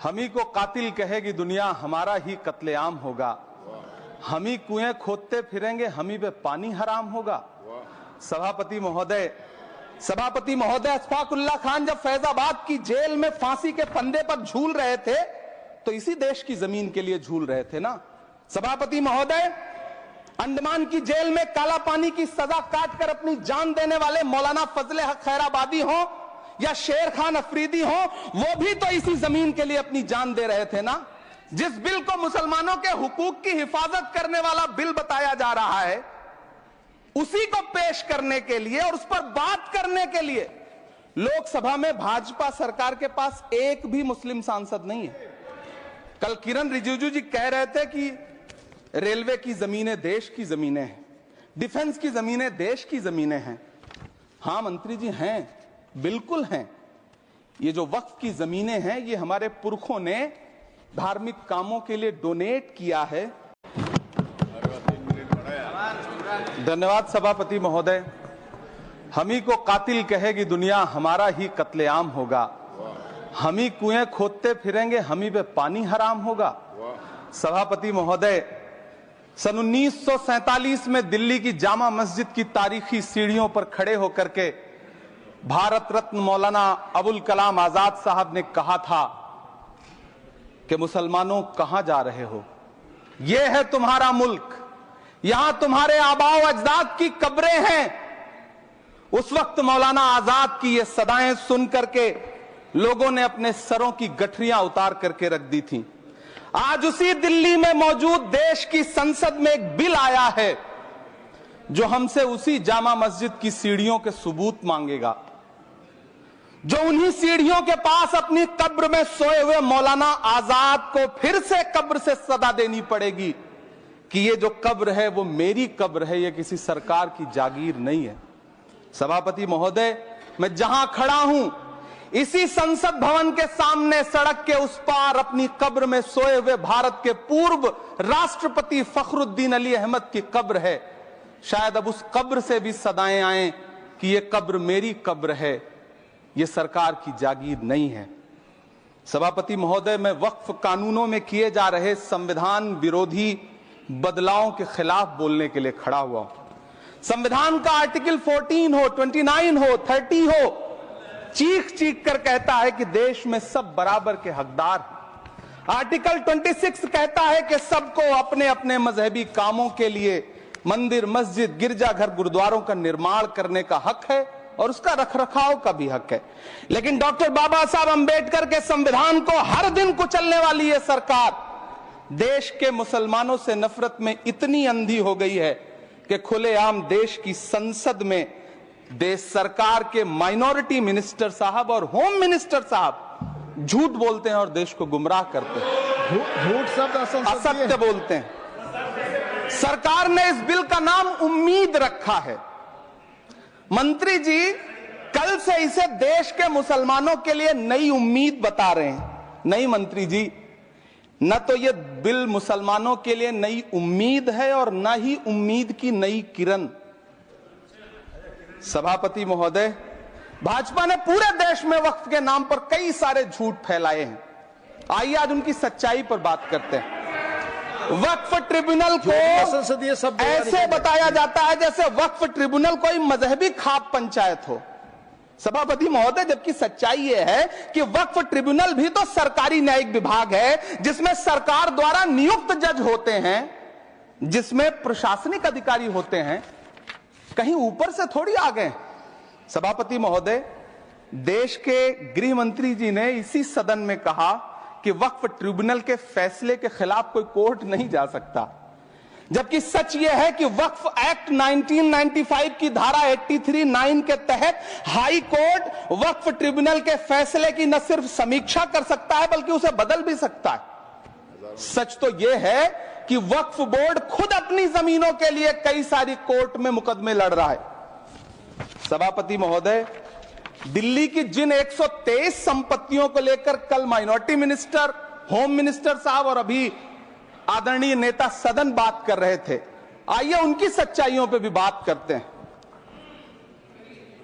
हम ही को कातिल कहेगी दुनिया, हमारा ही कत्लेआम होगा। हम ही कुएं खोदते फिरेंगे, हम ही पे पानी हराम होगा। सभापति महोदय अशफाकुल्लाह खान जब फैजाबाद की जेल में फांसी के फंदे पर झूल रहे थे तो इसी देश की जमीन के लिए झूल रहे थे ना। सभापति महोदय, अंडमान की जेल में काला पानी की सजा काटकर अपनी जान देने वाले मौलाना फजले हक खैराबादी हो या शेर खान अफरीदी हो, वो भी तो इसी जमीन के लिए अपनी जान दे रहे थे ना। जिस बिल को मुसलमानों के हुकूक की हिफाजत करने वाला बिल बताया जा रहा है, उसी को पेश करने के लिए और उस पर बात करने के लिए लोकसभा में भाजपा सरकार के पास एक भी मुस्लिम सांसद नहीं है। कल किरण रिजिजू जी कह रहे थे कि रेलवे की जमीनें देश की जमीनें हैं, डिफेंस की जमीनें देश की जमीनें हैं। हां मंत्री जी हैं, बिल्कुल हैं। ये जो वक्फ की जमीनें हैं, ये हमारे पुरखों ने धार्मिक कामों के लिए डोनेट किया है। धन्यवाद सभापति महोदय। हम ही को कातिल कहेगी दुनिया, हमारा ही कत्लेआम होगा। हम ही कुएं खोदते फिरेंगे, हम ही पे पानी हराम होगा। सभापति महोदय, सन 1947 में दिल्ली की जामा मस्जिद की तारीखी सीढ़ियों पर खड़े होकर के भारत रत्न मौलाना अबुल कलाम आजाद साहब ने कहा था कि मुसलमानों कहां जा रहे हो, यह है तुम्हारा मुल्क, यहां तुम्हारे आबाओ अजदाद की कब्रें हैं। उस वक्त मौलाना आजाद की ये सदाएं सुन करके लोगों ने अपने सरों की गठरियां उतार करके रख दी थी। आज उसी दिल्ली में मौजूद देश की संसद में एक बिल आया है जो हमसे उसी जामा मस्जिद की सीढ़ियों के सबूत मांगेगा, जो उन्हीं सीढ़ियों के पास अपनी कब्र में सोए हुए मौलाना आजाद को फिर से कब्र से सदा देनी पड़ेगी कि ये जो कब्र है वो मेरी कब्र है, ये किसी सरकार की जागीर नहीं है। सभापति महोदय, मैं जहां खड़ा हूं इसी संसद भवन के सामने सड़क के उस पार अपनी कब्र में सोए हुए भारत के पूर्व राष्ट्रपति फखरुद्दीन अली अहमद की कब्र है। शायद अब उस कब्र से भी सदाएं आए कि ये कब्र मेरी कब्र है, ये सरकार की जागीर नहीं है। सभापति महोदय, मैं वक्फ कानूनों में किए जा रहे संविधान विरोधी बदलावों के खिलाफ बोलने के लिए खड़ा हुआ हूं। संविधान का आर्टिकल 14 हो, 29 हो, 30 हो, चीख चीख कर कहता है कि देश में सब बराबर के हकदार हैं। आर्टिकल 26 कहता है कि सबको अपने अपने मजहबी कामों के लिए मंदिर, मस्जिद, गिरजाघर, गुरुद्वारों का निर्माण करने का हक है और उसका रखरखाव का भी हक है। लेकिन डॉक्टर बाबा साहब अंबेडकर के संविधान को हर दिन कुचलने वाली यह सरकार देश के मुसलमानों से नफरत में इतनी अंधी हो गई है कि खुलेआम देश की संसद में देश सरकार के माइनॉरिटी मिनिस्टर साहब और होम मिनिस्टर साहब झूठ बोलते हैं और देश को गुमराह करते हैं, झूठ शब्द असत्य बोलते हैं। सरकार ने इस बिल का नाम उम्मीद रखा है। मंत्री जी कल से इसे देश के मुसलमानों के लिए नई उम्मीद बता रहे हैं। नहीं मंत्री जी, न तो यह बिल मुसलमानों के लिए नई उम्मीद है और न ही उम्मीद की नई किरण। सभापति महोदय, भाजपा ने पूरे देश में वक्फ के नाम पर कई सारे झूठ फैलाए हैं। आइए आज उनकी सच्चाई पर बात करते हैं। वक्फ ट्रिब्यूनल को ऐसे बताया जाता है जैसे वक्फ ट्रिब्यूनल कोई मजहबी खाप पंचायत हो। सभापति महोदय, जबकि सच्चाई यह है कि वक्फ ट्रिब्यूनल भी तो सरकारी न्यायिक विभाग है जिसमें सरकार द्वारा नियुक्त जज होते हैं, जिसमें प्रशासनिक अधिकारी होते हैं, कहीं ऊपर से थोड़ी आ गए। सभापति महोदय, देश के गृह मंत्री जी ने इसी सदन में कहा कि वक्फ ट्रिब्यूनल के फैसले के खिलाफ कोई कोर्ट नहीं जा सकता, जबकि सच यह है कि वक्फ एक्ट 1995 की धारा 83(9) के तहत हाई कोर्ट वक्फ ट्रिब्यूनल के फैसले की न सिर्फ समीक्षा कर सकता है बल्कि उसे बदल भी सकता है। सच तो यह है कि वक्फ बोर्ड खुद अपनी जमीनों के लिए कई सारी कोर्ट में मुकदमे लड़ रहा है। सभापति महोदय, दिल्ली की जिन 123 संपत्तियों को लेकर कल माइनॉरिटी मिनिस्टर, होम मिनिस्टर साहब और अभी आदरणीय नेता सदन बात कर रहे थे, आइए उनकी सच्चाइयों पे भी बात करते हैं।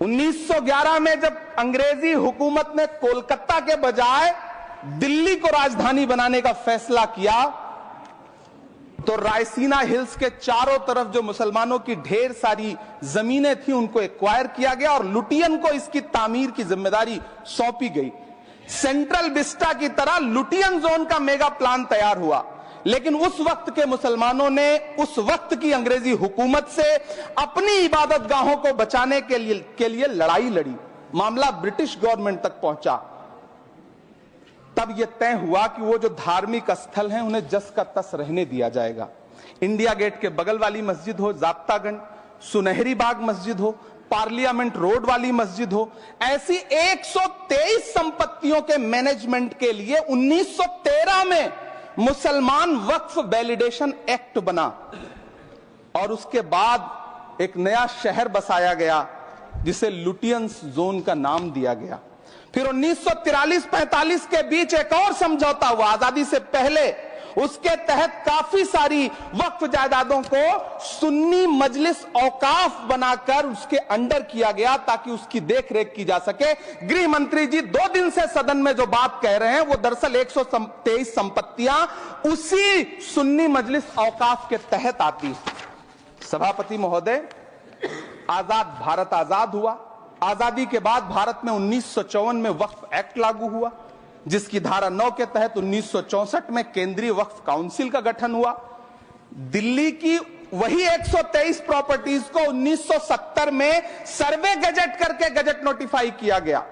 1911 में जब अंग्रेजी हुकूमत ने कोलकाता के बजाय दिल्ली को राजधानी बनाने का फैसला किया तो रायसीना हिल्स के चारों तरफ जो मुसलमानों की ढेर सारी जमीनें थी उनको एक्वायर किया गया और लुटियन को इसकी तामीर की जिम्मेदारी सौंपी गई। सेंट्रल विस्टा की तरह लुटियन जोन का मेगा प्लान तैयार हुआ, लेकिन उस वक्त के मुसलमानों ने उस वक्त की अंग्रेजी हुकूमत से अपनी इबादत गाहों को बचाने के लिए लड़ाई लड़ी। मामला ब्रिटिश गवर्नमेंट तक पहुंचा। तब यह तय हुआ कि वो जो धार्मिक स्थल हैं उन्हें जस का तस रहने दिया जाएगा। इंडिया गेट के बगल वाली मस्जिद हो, जाब्तागंज, सुनहरी बाग मस्जिद हो, पार्लियामेंट रोड वाली मस्जिद हो, ऐसी 123 संपत्तियों के मैनेजमेंट के लिए 1913 में मुसलमान वक्फ वैलिडेशन एक्ट बना और उसके बाद एक नया शहर बसाया गया जिसे लुटियंस जोन का नाम दिया गया। फिर 1943-45 के बीच एक और समझौता हुआ आजादी से पहले, उसके तहत काफी सारी वक्फ जायदादों को सुन्नी मजलिस औकाफ बनाकर उसके अंडर किया गया ताकि उसकी देखरेख की जा सके। गृह मंत्री जी 2 दिन से सदन में जो बात कह रहे हैं वो दरअसल 123 संपत्तियां उसी सुन्नी मजलिस औकाफ के तहत आती। सभापति महोदय, आजाद भारत आजाद हुआ। आजादी के बाद भारत में 1954 में वक्फ एक्ट लागू हुआ, जिसकी धारा 9 के तहत 1964 में केंद्रीय वक्फ काउंसिल का गठन हुआ। दिल्ली की वही 123 प्रॉपर्टीज को 1970 में सर्वे गजट करके गजट नोटिफाई किया गया।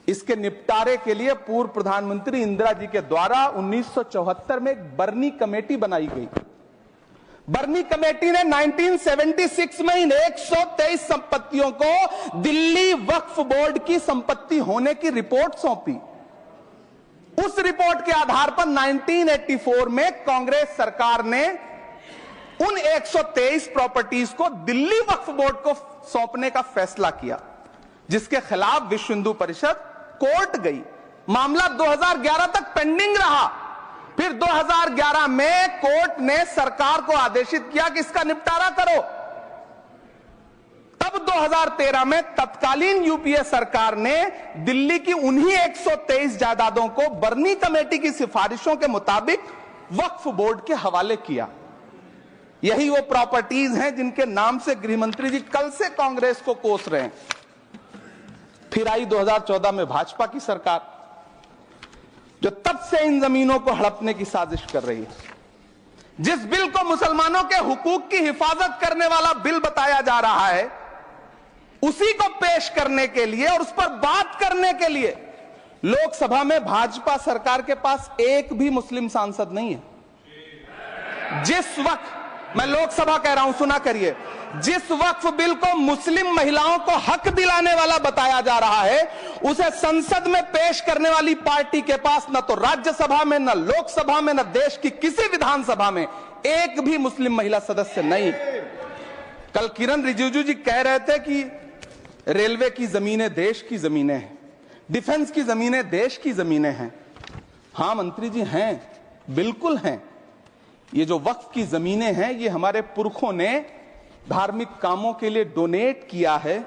इसके निपटारे के लिए पूर्व प्रधानमंत्री इंदिरा जी के द्वारा 1974 में एक बर्नी कमेटी बनाई गई। बर्नी कमेटी ने 1976 में इन 123 संपत्तियों को दिल्ली वक्फ बोर्ड की संपत्ति होने की रिपोर्ट सौंपी। उस रिपोर्ट के आधार पर 1984 में कांग्रेस सरकार ने उन 123 प्रॉपर्टीज को दिल्ली वक्फ बोर्ड को सौंपने का फैसला किया, जिसके खिलाफ विश्व हिंदू परिषद कोर्ट गई। मामला 2011 तक पेंडिंग रहा। फिर 2011 में कोर्ट ने सरकार को आदेशित किया कि इसका निपटारा करो। तब 2013 में तत्कालीन यूपीए सरकार ने दिल्ली की उन्हीं 123 जायदादों को बर्नी कमेटी की सिफारिशों के मुताबिक वक्फ बोर्ड के हवाले किया। यही वो प्रॉपर्टीज हैं जिनके नाम से गृह मंत्री जी कल से कांग्रेस को कोस रहे हैं। फिर आई 2014 में भाजपा की सरकार, जो तब से इन जमीनों को हड़पने की साजिश कर रही है। जिस बिल को मुसलमानों के हुकूक की हिफाजत करने वाला बिल बताया जा रहा है, उसी को पेश करने के लिए और उस पर बात करने के लिए लोकसभा में भाजपा सरकार के पास एक भी मुस्लिम सांसद नहीं है। जिस वक्त, मैं लोकसभा कह रहा हूं, सुना करिए, जिस वक्फ बिल को मुस्लिम महिलाओं को हक दिलाने वाला बताया जा रहा है, उसे संसद में पेश करने वाली पार्टी के पास न तो राज्यसभा में, न लोकसभा में, न देश की किसी विधानसभा में एक भी मुस्लिम महिला सदस्य नहीं। कल किरण रिजिजू जी कह रहे थे कि रेलवे की जमीनें देश की जमीनें हैं, डिफेंस की जमीनें देश की जमीनें हैं। हां मंत्री जी, हैं, बिल्कुल हैं। ये जो वक्फ की जमीनें हैं, ये हमारे पुरखों ने धार्मिक कामों के लिए डोनेट किया है,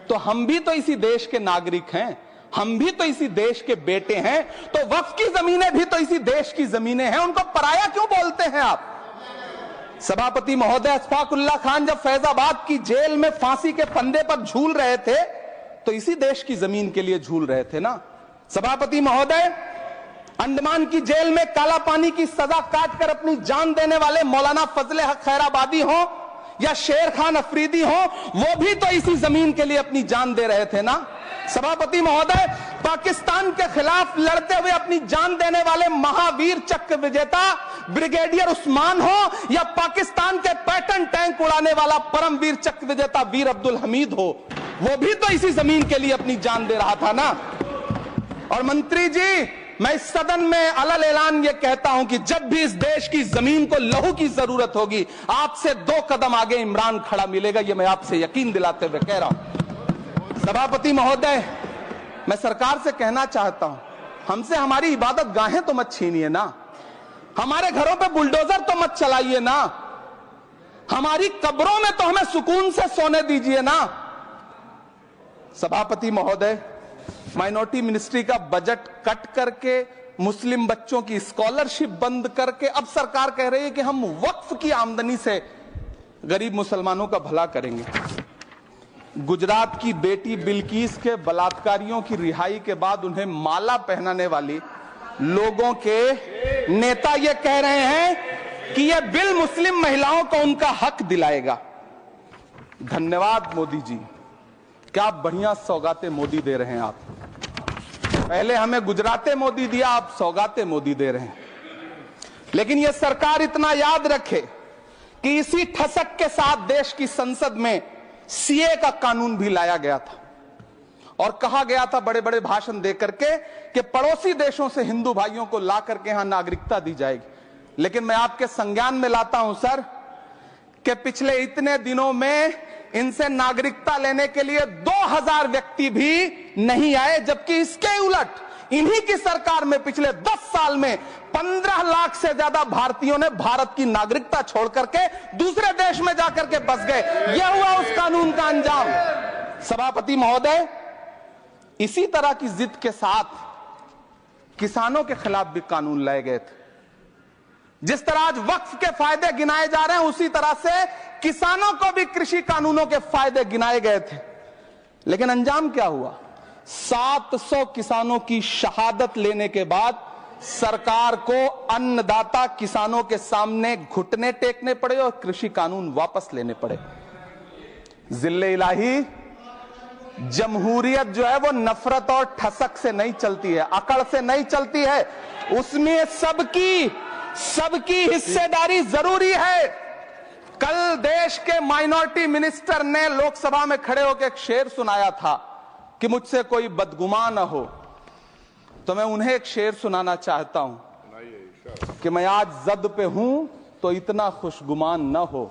तो हम भी तो इसी देश के नागरिक हैं, हम भी तो इसी देश के बेटे हैं, तो वक्फ की जमीनें भी तो इसी देश की जमीनें हैं। उनको पराया क्यों बोलते हैं आप? सभापति महोदय, अशफाकुल्लाह खान जब फैजाबाद की जेल में फांसी के फंदे पर झूल रहे थे तो इसी देश की जमीन के लिए झूल रहे थे ना। सभापति महोदय, अंडमान की जेल में काला पानी की सजा काटकर अपनी जान देने वाले मौलाना फजले हक खैराबादी हो या शेर खान अफरीदी हो, वो भी तो इसी जमीन के लिए अपनी जान दे रहे थे ना। सभापति महोदय, पाकिस्तान के खिलाफ लड़ते हुए अपनी जान देने वाले महावीर चक्र विजेता ब्रिगेडियर उस्मान हो या पाकिस्तान के पैटर्न टैंक उड़ाने वाला परमवीर चक्र विजेता वीर अब्दुल हमीद हो, वो भी तो इसी जमीन के लिए अपनी जान दे रहा था ना। और मंत्री जी, मैं इस सदन में अलग ऐलान ये कहता हूं कि जब भी इस देश की जमीन को लहू की जरूरत होगी, आपसे 2 कदम आगे इमरान खड़ा मिलेगा, ये मैं आपसे यकीन दिलाते हुए कह रहा हूं। सभापति महोदय, मैं सरकार से कहना चाहता हूं, हमसे हमारी इबादत गाहें तो मत छीनिए ना, हमारे घरों पे बुलडोजर तो मत चलाइए ना, हमारी कब्रों में तो हमें सुकून से सोने दीजिए ना। सभापति महोदय, माइनॉरिटी मिनिस्ट्री का बजट कट करके, मुस्लिम बच्चों की स्कॉलरशिप बंद करके अब सरकार कह रही है कि हम वक्फ की आमदनी से गरीब मुसलमानों का भला करेंगे। गुजरात की बेटी बिल्किस के बलात्कारियों की रिहाई के बाद उन्हें माला पहनाने वाली लोगों के नेता ये कह रहे हैं कि यह बिल मुस्लिम महिलाओं को उनका हक दिलाएगा। धन्यवाद मोदी जी, क्या बढ़िया सौगातें मोदी दे रहे हैं आप। पहले हमें गुजराते मोदी दिया, आप सौगातें मोदी दे रहे हैं। लेकिन यह सरकार इतना याद रखे कि इसी ठसक के साथ देश की संसद में सीए का कानून भी लाया गया था और कहा गया था बड़े बड़े भाषण देकर के कि पड़ोसी देशों से हिंदू भाइयों को ला करके यहां नागरिकता दी जाएगी। लेकिन मैं आपके संज्ञान में लाता हूं सर कि पिछले इतने दिनों में इनसे नागरिकता लेने के लिए 2000 व्यक्ति भी नहीं आए, जबकि इसके उलट इन्हीं की सरकार में पिछले 10 साल में 15 लाख से ज्यादा भारतीयों ने भारत की नागरिकता छोड़ करके दूसरे देश में जाकर के बस गए। यह हुआ उस कानून का अंजाम। सभापति महोदय, इसी तरह की जिद के साथ किसानों के खिलाफ भी कानून लाए गए थे। जिस तरह आज वक्फ के फायदे गिनाए जा रहे हैं, उसी तरह से किसानों को भी कृषि कानूनों के फायदे गिनाए गए थे। लेकिन अंजाम क्या हुआ? 700 किसानों की शहादत लेने के बाद सरकार को अन्नदाता किसानों के सामने घुटने टेकने पड़े और कृषि कानून वापस लेने पड़े। जिल्ले इलाही, जमहूरियत जो है वो नफरत और ठसक से नहीं चलती है, अकड़ से नहीं चलती है, उसमें सबकी हिस्सेदारी जरूरी है। कल देश के माइनॉरिटी मिनिस्टर ने लोकसभा में खड़े होकर एक शेर सुनाया था कि मुझसे कोई बदगुमान न हो, तो मैं उन्हें एक शेर सुनाना चाहता हूं कि मैं आज जद पे हूं तो इतना खुशगुमान न हो,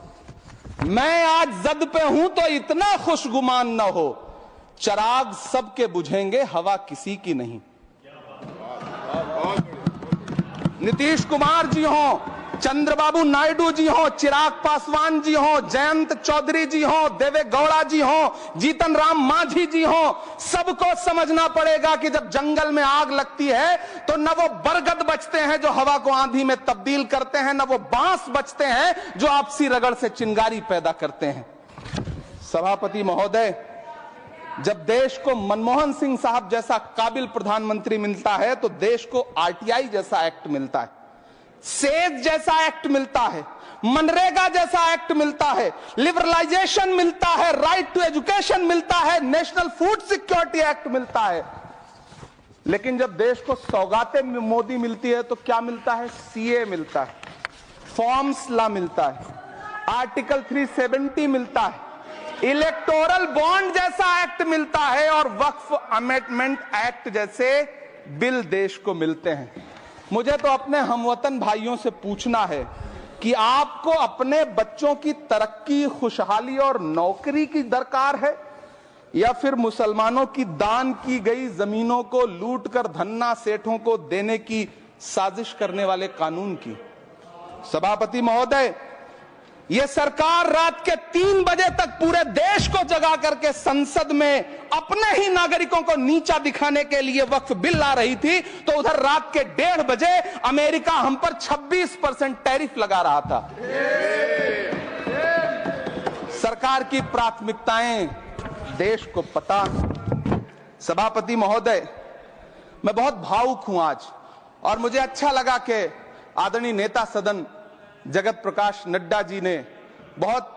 मैं आज जद पे हूं तो इतना खुशगुमान न हो, चराग सबके बुझेंगे हवा किसी की नहीं। नीतीश कुमार जी हो, चंद्रबाबू नायडू जी हो, चिराग पासवान जी हो, जयंत चौधरी जी हो, देवे गौड़ा जी हो, जीतन राम मांझी जी हो, सबको समझना पड़ेगा कि जब जंगल में आग लगती है तो न वो बरगद बचते हैं जो हवा को आंधी में तब्दील करते हैं, न वो बांस बचते हैं जो आपसी रगड़ से चिंगारी पैदा करते हैं। सभापति महोदय, जब देश को मनमोहन सिंह साहब जैसा काबिल प्रधानमंत्री मिलता है तो देश को आरटीआई जैसा एक्ट मिलता है, सेज जैसा एक्ट मिलता है, मनरेगा जैसा एक्ट मिलता है, लिबरलाइजेशन मिलता है, राइट टू एजुकेशन मिलता है, नेशनल फूड सिक्योरिटी एक्ट मिलता है। लेकिन जब देश को सौगातें मोदी मिलती है तो क्या मिलता है? सीए मिलता है, फॉर्म्स लॉ मिलता है, आर्टिकल 370 मिलता है, इलेक्टोरल बॉन्ड जैसा एक्ट मिलता है और वक्फ अमेंडमेंट एक्ट जैसे बिल देश को मिलते हैं। मुझे तो अपने हमवतन भाइयों से पूछना है कि आपको अपने बच्चों की तरक्की, खुशहाली और नौकरी की दरकार है या फिर मुसलमानों की दान की गई जमीनों को लूटकर धन्ना सेठों को देने की साजिश करने वाले कानून की? सभापति महोदय, यह सरकार रात के 3 बजे तक पूरे देश को जगा करके संसद में अपने ही नागरिकों को नीचा दिखाने के लिए वक्फ बिल ला रही थी, तो उधर रात के 1:30 बजे अमेरिका हम पर 26% टैरिफ लगा रहा था। सरकार की प्राथमिकताएं देश को पता। सभापति महोदय, मैं बहुत भावुक हूं आज, और मुझे अच्छा लगा कि आदरणीय नेता सदन जगत प्रकाश नड्डा जी ने बहुत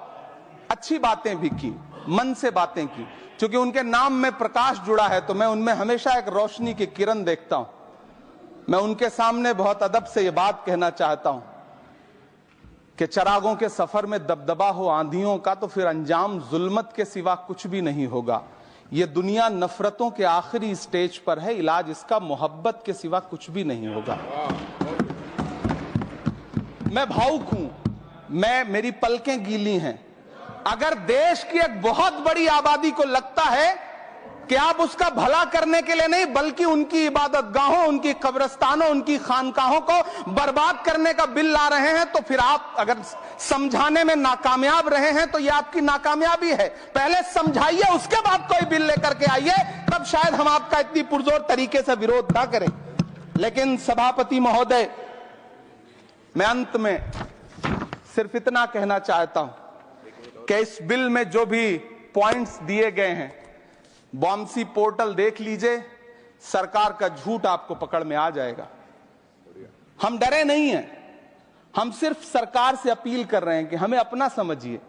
अच्छी बातें भी की, मन से बातें की। क्योंकि उनके नाम में प्रकाश जुड़ा है तो मैं उनमें हमेशा एक रोशनी की किरण देखता हूं। मैं उनके सामने बहुत अदब से यह बात कहना चाहता हूं कि चरागों के सफर में दबदबा हो आंधियों का तो फिर अंजाम जुल्मत के सिवा कुछ भी नहीं होगा। यह दुनिया नफरतों के आखिरी स्टेज पर है, इलाज इसका मोहब्बत के सिवा कुछ भी नहीं होगा। मैं भावुक हूं, मेरी पलकें गीली हैं। अगर देश की एक बहुत बड़ी आबादी को लगता है कि आप उसका भला करने के लिए नहीं बल्कि उनकी इबादत गाहों, उनकी कब्रिस्तानों, उनकी खानकाहों को बर्बाद करने का बिल ला रहे हैं, तो फिर आप अगर समझाने में नाकामयाब रहे हैं तो यह आपकी नाकामयाबी है। पहले समझाइए, उसके बाद कोई बिल लेकर के आइए, तब शायद हम आपका इतनी पुरजोर तरीके से विरोध ना करें। लेकिन सभापति महोदय, मैं अंत में सिर्फ इतना कहना चाहता हूं कि इस बिल में जो भी पॉइंट्स दिए गए हैं, बॉम्सी पोर्टल देख लीजिए, सरकार का झूठ आपको पकड़ में आ जाएगा। हम डरे नहीं हैं, हम सिर्फ सरकार से अपील कर रहे हैं कि हमें अपना समझिए,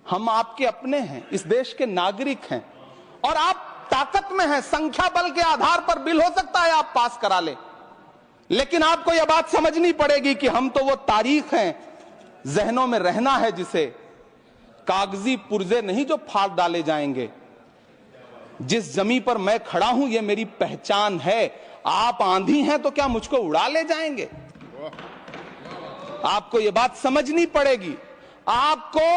हम आपके अपने हैं, इस देश के नागरिक हैं और आप ताकत में हैं। संख्या बल के आधार पर बिल हो सकता है आप पास करा ले, लेकिन आपको यह बात समझनी पड़ेगी कि हम तो वो तारीख हैं, जहनों में रहना है जिसे, कागजी पुर्जे नहीं जो फाड़ डाले जाएंगे। जिस जमीन पर मैं खड़ा हूं ये मेरी पहचान है। आप आंधी हैं तो क्या मुझको उड़ा ले जाएंगे? आपको यह बात समझनी पड़ेगी। आपको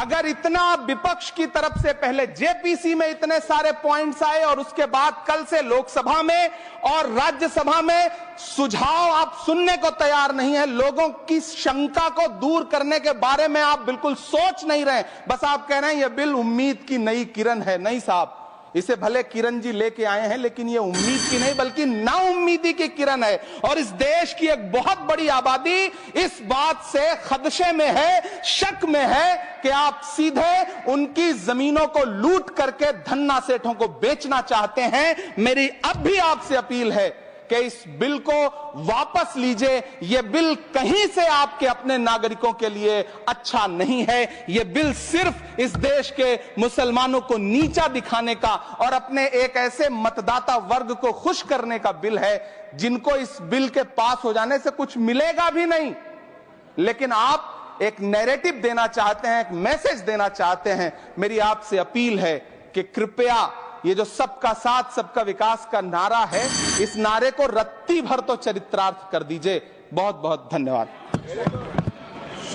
अगर इतना विपक्ष की तरफ से पहले जेपीसी में इतने सारे पॉइंट्स आए और उसके बाद कल से लोकसभा में और राज्यसभा में सुझाव आप सुनने को तैयार नहीं है, लोगों की शंका को दूर करने के बारे में आप बिल्कुल सोच नहीं रहे, बस आप कह रहे हैं यह बिल उम्मीद की नई किरण है। नहीं साहब, इसे भले किरण जी लेके आए हैं, लेकिन ये उम्मीद की नहीं बल्कि नाउम्मीदी की किरण है। और इस देश की एक बहुत बड़ी आबादी इस बात से खदशे में है, शक में है कि आप सीधे उनकी जमीनों को लूट करके धन्ना सेठों को बेचना चाहते हैं। मेरी अब भी आपसे अपील है कि इस बिल को वापस लीजिए। यह बिल कहीं से आपके अपने नागरिकों के लिए अच्छा नहीं है। यह बिल सिर्फ इस देश के मुसलमानों को नीचा दिखाने का और अपने एक ऐसे मतदाता वर्ग को खुश करने का बिल है जिनको इस बिल के पास हो जाने से कुछ मिलेगा भी नहीं। लेकिन आप एक नैरेटिव देना चाहते हैं, एक मैसेज देना चाहते हैं। मेरी आपसे अपील है कि कृपया ये जो सबका साथ सबका विकास का नारा है, इस नारे को रत्ती भर तो चरित्रार्थ कर दीजिए। बहुत बहुत धन्यवाद।